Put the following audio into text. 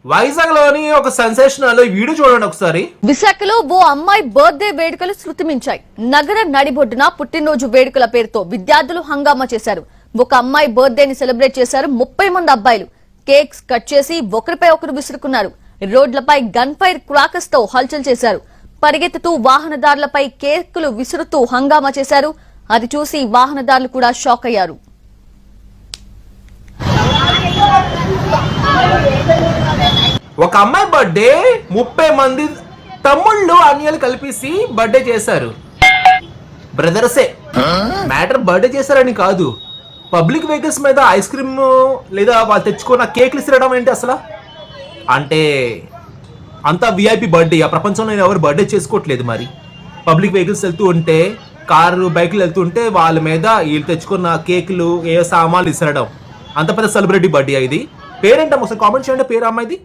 వైజాగ్ లోని ఒక sensational video చూడండి ఒకసారి. విశాఖలో ఓ అమ్మాయి బర్త్డే వేడుకలు శృతిమించాయి. నగర నడిబొడ్డున పుట్టినరోజు వేడుకల పేరుతో విద్యార్థులు హంగామా చేశారు. ఒక అమ్మాయి బర్త్డేని సెలబ్రేట్ చేశారు 30 మంది అబ్బాయిలు. కేక్స్ కట్ చేసి ఒకరిపై ఒకరు విసురుకున్నారు. రోడ్లపై గన్ ఫైర్ క్రాకర్స్ తో హల్చల్ చేశారు. పరిగెత్తుతూ వాహనదారులపై కేకులు విసురుతూ హంగామా చేశారు. అది చూసి వాహనదారులు కూడా షాక్ అయ్యారు. ఒక అమ్మాయి బర్త్డే 30 మంది తమ్ముళ్ళు అన్యాలు కలిపేసి బర్త్డే చేశారు. బ్రదర్సే మ్యాటర్ బర్త్డే చేశారని కాదు, పబ్లిక్ వెహికల్స్ మీద ఐస్ క్రీమ్ లేదా వాళ్ళు తెచ్చుకున్న కేక్లు ఇసిరడం ఏంటి అసలు? అంటే అంతా విఐపి బర్త్డే, ఆ ప్రపంచంలో ఎవరు బర్త్డే చేసుకోవట్లేదు. మరి పబ్లిక్ వెహికల్స్ వెళ్తూ ఉంటే, కారు బైకులు వెళ్తూ ఉంటే వాళ్ళ మీద వీళ్ళు తెచ్చుకున్న కేకులు ఏ సామాన్లు ఇసరడం, అంత పెద్ద సెలబ్రిటీ బర్త్డే ఇది. పేరేంటమ్మా ఒకసారి కామెంట్ చేయండి, పేరు అమ్మాయిది.